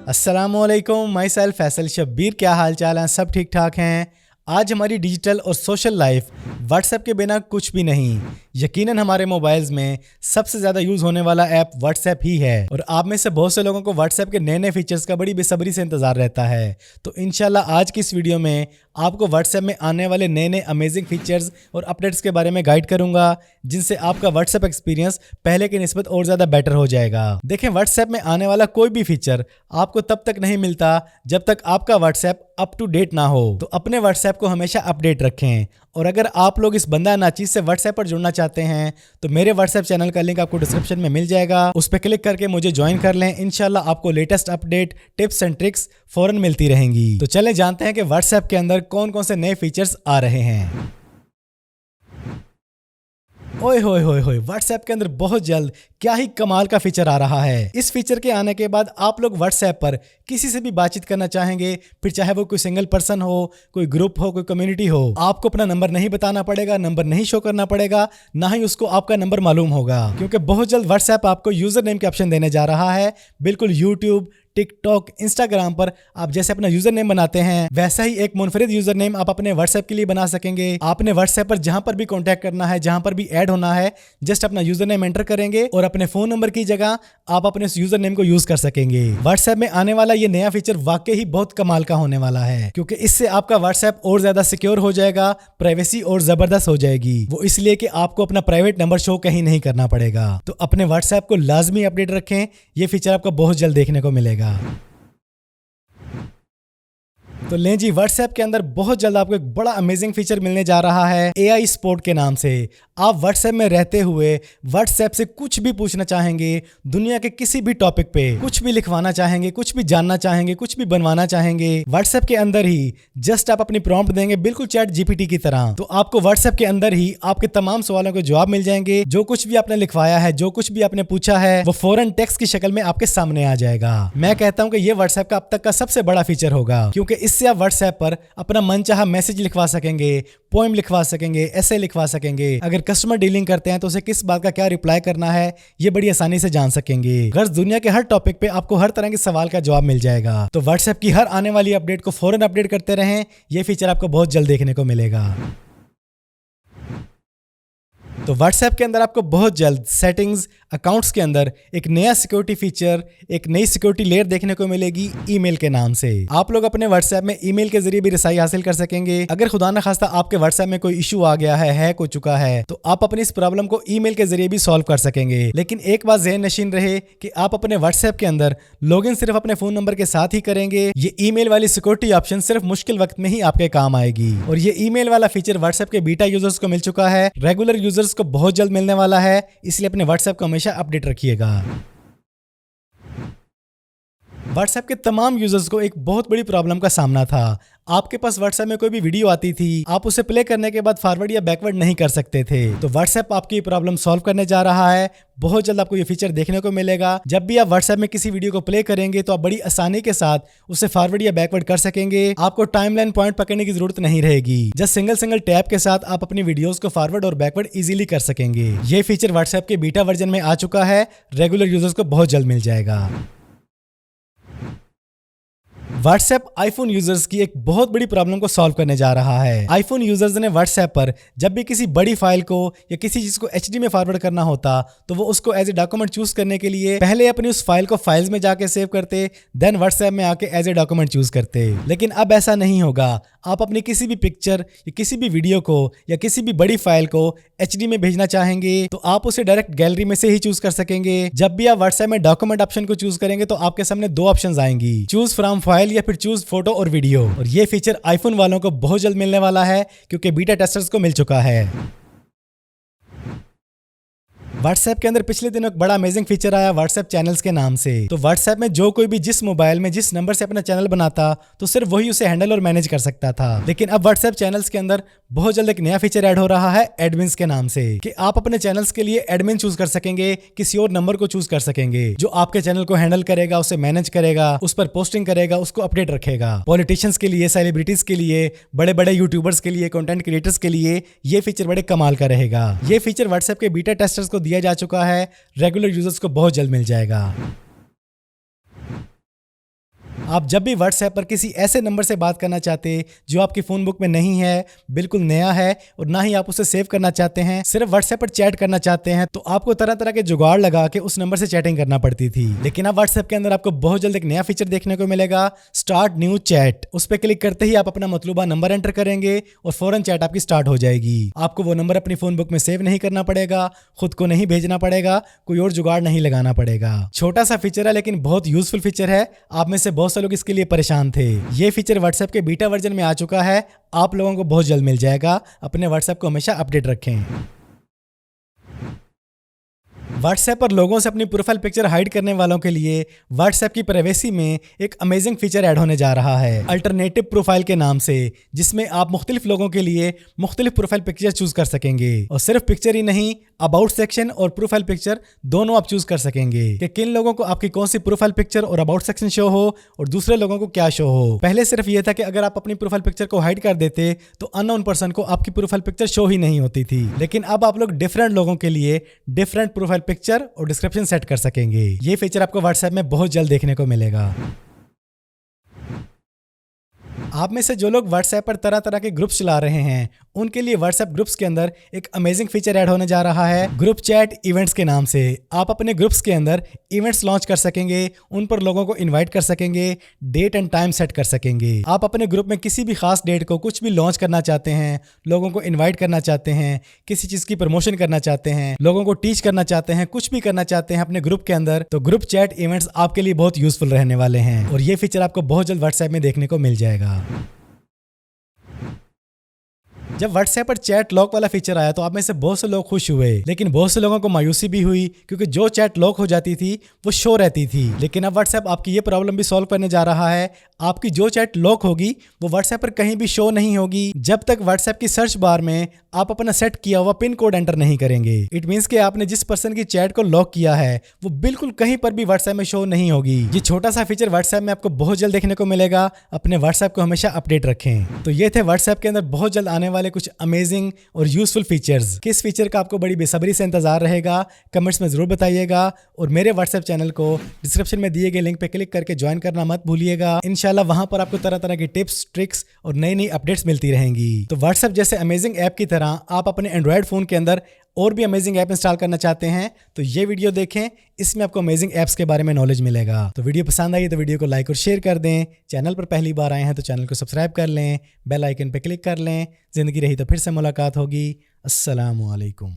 अस्सलामुअलैकुम, my self Faisal Shabbir. क्या हाल चाल हैं? सब ठीक ठाक हैं। आज हमारी डिजिटल और सोशल लाइफ व्हाट्सएप के बिना कुछ भी नहीं। यकीनन हमारे मोबाइल्स में सबसे ज़्यादा यूज़ होने वाला ऐप व्हाट्सएप ही है और आप में से बहुत से लोगों को व्हाट्सएप के नए नए फीचर्स का बड़ी बेसब्री से इंतज़ार रहता है। तो इंशाल्लाह आज की इस वीडियो में आपको व्हाट्सएप में आने वाले नए नए अमेजिंग फीचर्स और अपडेट्स के बारे में गाइड करूंगा, जिनसे आपका व्हाट्सएप एक्सपीरियंस पहले की निस्बत और ज़्यादा बेटर हो जाएगा। देखें, व्हाट्सएप में आने वाला कोई भी फीचर आपको तब तक नहीं मिलता जब तक आपका व्हाट्सएप अप टू डेट ना हो। तो अपने व्हाट्सएप को हमेशा अपडेट रखें। और अगर आप लोग इस बंदा नाचीज से व्हाट्सएप पर जुड़ना चाहते हैं तो मेरे व्हाट्सएप चैनल का लिंक आपको डिस्क्रिप्शन में मिल जाएगा, उस पर क्लिक करके मुझे ज्वाइन कर लें। इंशाल्लाह आपको latest update, tips and tricks फौरन मिलती रहेंगी। तो चलें जानते हैं कि व्हाट्सएप के अंदर कौन कौन से नए फीचर्स आ रहे हैं। ओए होए होए होए, व्हाट्सएप के अंदर बहुत जल्द क्या ही कमाल का फीचर आ रहा है। इस फीचर के आने के बाद आप लोग व्हाट्सएप पर किसी से भी बातचीत करना चाहेंगे, फिर चाहे वो कोई सिंगल पर्सन हो, कोई ग्रुप हो, कोई कम्युनिटी हो, आपको अपना नंबर नहीं बताना पड़ेगा, नंबर नहीं शो करना पड़ेगा, ना ही उसको आपका नंबर मालूम होगा। क्योंकि बहुत जल्द व्हाट्सएप आपको यूजर नेम के ऑप्शन देने जा रहा है। बिल्कुल यूट्यूब, टिकटॉक, इंस्टाग्राम पर आप जैसे अपना यूजर नेम बनाते हैं, वैसा ही एक मुनफरिद यूजर नेम आप अपने व्हाट्सएप के लिए बना सकेंगे। आपने व्हाट्सएप पर जहां पर भी कांटेक्ट करना है, जहां पर भी ऐड होना है, जस्ट अपना यूजर नेम एंटर करेंगे और अपने फोन नंबर की जगह आप अपने यूजर नेम को यूज कर सकेंगे। व्हाट्सएप में आने वाला ये नया फीचर वाकई ही बहुत कमाल का होने वाला है, क्योंकि इससे आपका व्हाट्सएप और ज्यादा सिक्योर हो जाएगा, प्राइवेसी और जबरदस्त हो जाएगी। वो इसलिए कि आपको अपना प्राइवेट नंबर शो कहीं नहीं करना पड़ेगा। तो अपने व्हाट्सएप को लाजमी अपडेट रखें, ये फीचर आपको बहुत जल्द देखने को मिलेगा। तो लें जी, व्हाट्सएप के अंदर बहुत जल्द आपको एक बड़ा अमेजिंग फीचर मिलने जा रहा है AI सपोर्ट के नाम से। आप व्हाट्सएप में रहते हुए व्हाट्सएप से कुछ भी पूछना चाहेंगे, दुनिया के किसी भी टॉपिक पे कुछ भी लिखवाना चाहेंगे, कुछ भी जानना चाहेंगे, कुछ भी बनवाना चाहेंगे, व्हाट्सएप के अंदर ही जस्ट आप अपनी प्रॉम्प्ट देंगे, बिल्कुल चैट GPT की तरह। तो आपको व्हाट्सएप के अंदर ही आपके तमाम सवालों के जवाब मिल जाएंगे। जो कुछ भी आपने लिखवाया है, जो कुछ भी आपने पूछा है, वो फौरन टेक्स्ट की शक्ल में आपके सामने आ जाएगा। मैं कहता हूं कि ये व्हाट्सएप का अब तक का सबसे बड़ा फीचर होगा, क्योंकि इससे आप व्हाट्सएप पर अपना मनचाहा मैसेज लिखवा सकेंगे, पोएम लिखवा सकेंगे, ऐसे लिखवा सकेंगे। अगर कस्टमर डीलिंग करते हैं तो उसे किस बात का क्या रिप्लाई करना है, ये बड़ी आसानी से जान सकेंगे। गर्ज दुनिया के हर टॉपिक पे आपको हर तरह के सवाल का जवाब मिल जाएगा। तो व्हाट्सएप की हर आने वाली अपडेट को फौरन अपडेट करते रहें, ये फीचर आपको बहुत जल्द देखने को मिलेगा। तो व्हाट्सएप के अंदर आपको बहुत जल्द सेटिंग्स, अकाउंट्स के अंदर एक नया सिक्योरिटी फीचर, एक नई सिक्योरिटी लेयर देखने को मिलेगी ईमेल के नाम से। आप लोग अपने व्हाट्सएप में ईमेल के जरिए भी रसाई हासिल कर सकेंगे। अगर खुदा न खास्ता आपके व्हाट्सएप में कोई इशू आ गया है, हैक हो चुका है, तो आप अपनी इस प्रॉब्लम को ईमेल के जरिए भी सॉल्व कर सकेंगे। लेकिन एक बात ज़हन नशीन रहे कि आप अपने व्हाट्सएप के अंदर लॉगिन सिर्फ अपने फोन नंबर के साथ ही करेंगे। ये ईमेल वाली सिक्योरिटी ऑप्शन सिर्फ मुश्किल वक्त में ही आपके काम आएगी। और ये ईमेल वाला फीचर व्हाट्सएप के बीटा यूजर्स को मिल चुका है, रेगुलर यूजर्स को बहुत जल्द मिलने वाला है, इसलिए अपने व्हाट्सएप को हमेशा अपडेट रखिएगा। व्हाट्सएप के तमाम यूजर्स को एक बहुत बड़ी प्रॉब्लम का सामना था। आपके पास व्हाट्सएप में कोई भी वीडियो आती थी, आप उसे प्ले करने के बाद फॉरवर्ड या बैकवर्ड नहीं कर सकते थे। तो व्हाट्सएप आपकी प्रॉब्लम सॉल्व करने जा रहा है। बहुत जल्द आपको ये फीचर देखने को मिलेगा। जब भी आप व्हाट्सएप में किसी वीडियो को प्ले करेंगे तो आप बड़ी आसानी के साथ उसे फॉरवर्ड या बैकवर्ड कर सकेंगे। आपको टाइमलाइन पॉइंट पकड़ने की जरूरत नहीं रहेगी। जस्ट सिंगल टैप के साथ आप अपनी वीडियोस को फॉरवर्ड और बैकवर्ड इजीली कर सकेंगे। ये फीचर व्हाट्सएप के बीटा वर्जन में आ चुका है, रेगुलर यूजर्स को बहुत जल्द मिल जाएगा। व्हाट्सएप आईफोन यूजर्स की एक बहुत बड़ी प्रॉब्लम को सॉल्व करने जा रहा है। आईफोन यूजर्स ने व्हाट्सएप पर जब भी किसी बड़ी फाइल को या किसी चीज को HD में फॉरवर्ड करना होता तो वो उसको एज ए डॉक्यूमेंट चूज करने के लिए पहले अपनी उस फाइल को फाइल्स में जाके सेव करते, देन व्हाट्सएप में आके एज ए डॉक्यूमेंट चूज करते। लेकिन अब ऐसा नहीं होगा। आप अपनी किसी भी पिक्चर या किसी भी वीडियो को या किसी भी बड़ी फाइल को HD में भेजना चाहेंगे तो आप उसे डायरेक्ट गैलरी में से ही चूज कर सकेंगे। जब भी आप व्हाट्सएप में डॉक्यूमेंट ऑप्शन को चूज करेंगे तो आपके सामने दो ऑप्शंस आएंगी, चूज फ्रॉम फाइल या फिर चूज फोटो और वीडियो। और ये फीचर आईफोन वालों को बहुत जल्द मिलने वाला है, क्योंकि बीटा टेस्टर्स को मिल चुका है। व्हाट्सएप के अंदर पिछले दिनों एक बड़ा अमेजिंग फीचर आया व्हाट्सएप चैनल्स के नाम से। तो व्हाट्सएप में जो कोई भी जिस मोबाइल में जिस नंबर से अपना चैनल बनाता तो सिर्फ वही उसे हैंडल और मैनेज कर सकता था। लेकिन अब व्हाट्सएप चैनल्स के अंदर बहुत जल्द एक नया फीचर ऐड हो रहा है एडमिन्स के नाम से, कि आप अपने चैनल्स के लिए एडमिन चूज कर सकेंगे, किसी और नंबर को चूज कर सकेंगे जो आपके चैनल को हैंडल करेगा, उसे मैनेज करेगा, उस पर पोस्टिंग करेगा, उसको अपडेट रखेगा। पॉलिटिशियंस के लिए, सेलिब्रिटीज के लिए, बड़े बड़े यूट्यूबर्स के लिए, कंटेंट क्रिएटर्स के लिए ये फीचर बड़े कमाल का रहेगा। ये फीचर व्हाट्सएप के बीटा टेस्टर्स को दिया जा चुका है, रेगुलर यूजर्स को बहुत जल्द मिल जाएगा। आप जब भी व्हाट्सएप पर किसी ऐसे नंबर से बात करना चाहते जो आपकी फोन बुक में नहीं है, बिल्कुल नया है और ना ही आप उसे सेव करना चाहते हैं, सिर्फ व्हाट्सएप पर चैट करना चाहते हैं, तो आपको तरह तरह के जुगाड़ लगा के उस नंबर से चैटिंग करना पड़ती थी। लेकिन अब व्हाट्सएप के अंदर आपको बहुत जल्द एक नया फीचर देखने को मिलेगा, स्टार्ट न्यू चैट। उस पर क्लिक करते ही आप अपना मतलूबा नंबर एंटर करेंगे और फौरन चैट आपकी स्टार्ट हो जाएगी। आपको वो नंबर अपनी फोन बुक में सेव नहीं करना पड़ेगा, खुद को नहीं भेजना पड़ेगा, कोई और जुगाड़ नहीं लगाना पड़ेगा। छोटा सा फीचर है लेकिन बहुत यूजफुल फीचर है। आप में से बहुत से लोग इसके लिए परेशान थे। ये फीचर व्हाट्सएप के बीटा वर्जन में आ चुका है, आप लोगों को बहुत जल्द मिल जाएगा। अपने व्हाट्सएप को हमेशा अपडेट रखें। व्हाट्सएप पर लोगों से अपनी प्रोफाइल पिक्चर हाइड करने वालों के लिए व्हाट्सएप की प्राइवेसी में एक अमेजिंग फीचर ऐड होने जा रहा है, अल्टरनेटिव प्रोफाइल के नाम से, जिसमें आप मुख्तलिफ लोगों के लिए मुख्तलिफ प्रोफाइल पिक्चर चूज कर सकेंगे। और सिर्फ पिक्चर ही नहीं, अबाउट सेक्शन और प्रोफाइल पिक्चर दोनों आप चूज कर सकेंगे कि किन लोगों को आपकी कौन सी प्रोफाइल पिक्चर और अबाउट सेक्शन शो हो और दूसरे लोगों को क्या शो हो। पहले सिर्फ यह था कि अगर आप अपनी प्रोफाइल पिक्चर को हाइड कर देते तो अननोन पर्सन को आपकी प्रोफाइल पिक्चर शो ही नहीं होती थी। लेकिन अब आप लोग डिफरेंट लोगों के लिए डिफरेंट प्रोफाइल पिक्चर और डिस्क्रिप्शन सेट कर सकेंगे। ये फीचर आपको व्हाट्सएप में बहुत जल्द देखने को मिलेगा। आप में से जो लोग व्हाट्सएप पर तरह तरह के ग्रुप्स चला रहे हैं, उनके लिए व्हाट्सएप ग्रुप्स के अंदर एक अमेजिंग फीचर ऐड होने जा रहा है, ग्रुप चैट इवेंट्स के नाम से। आप अपने ग्रुप्स के अंदर इवेंट्स लॉन्च कर सकेंगे, उन पर लोगों को इनवाइट कर सकेंगे, डेट एंड टाइम सेट कर सकेंगे। आप अपने ग्रुप में किसी भी खास डेट को कुछ भी लॉन्च करना चाहते हैं, लोगों को इन्वाइट करना चाहते हैं, किसी चीज़ की प्रमोशन करना चाहते हैं, लोगों को टीच करना चाहते हैं, कुछ भी करना चाहते हैं अपने ग्रुप के अंदर, तो ग्रुप चैट इवेंट्स आपके लिए बहुत यूजफुल रहने वाले हैं। और ये फीचर आपको बहुत जल्द व्हाट्सएप में देखने को मिल जाएगा। जब व्हाट्सएप पर चैट लॉक वाला फीचर आया तो आप में से बहुत से लोग खुश हुए, लेकिन बहुत से लोगों को मायूसी भी हुई, क्योंकि जो चैट लॉक हो जाती थी वो शो रहती थी। लेकिन अब व्हाट्सएप आपकी ये प्रॉब्लम भी सॉल्व करने जा रहा है। आपकी जो चैट लॉक होगी वो व्हाट्सएप पर कहीं भी शो नहीं होगी जब तक व्हाट्सएप की सर्च बार में आप अपना सेट किया हुआ पिन कोड एंटर नहीं करेंगे। इट मीन्स कि आपने जिस पर्सन की चैट को लॉक किया है वो बिल्कुल कहीं पर भी व्हाट्सएप में शो नहीं होगी। ये छोटा सा फीचर व्हाट्सएप में आपको बहुत जल्द देखने को मिलेगा। अपने व्हाट्सएप को हमेशा अपडेट रखें। तो ये थे व्हाट्सएप के अंदर बहुत जल्द आने वाले कुछ अमेजिंग और यूजफुल फीचर्स। किस फीचर का आपको बड़ी बेसब्री से इंतजार रहेगा, कमेंट्स में जरूर बताइएगा। और मेरे व्हाट्सएप चैनल को डिस्क्रिप्शन में दिए गए लिंक पे क्लिक करके ज्वाइन करना मत भूलिएगा। इंशाल्लाह वहां पर आपको तरह तरह की टिप्स, ट्रिक्स और नई नई अपडेट्स मिलती रहेंगी। तो व्हाट्सएप जैसे अमेजिंग ऐप की तरह आप अपने एंड्रॉयड फोन के अंदर और भी अमेजिंग ऐप इंस्टॉल करना चाहते हैं तो ये वीडियो देखें, इसमें आपको अमेजिंग ऐप्स के बारे में नॉलेज मिलेगा। तो वीडियो पसंद आई तो वीडियो को लाइक और शेयर कर दें। चैनल पर पहली बार आए हैं तो चैनल को सब्सक्राइब कर लें, बेल आइकन पर क्लिक कर लें। जिंदगी रही तो फिर से मुलाकात होगी। अस्सलामु अलैकुम।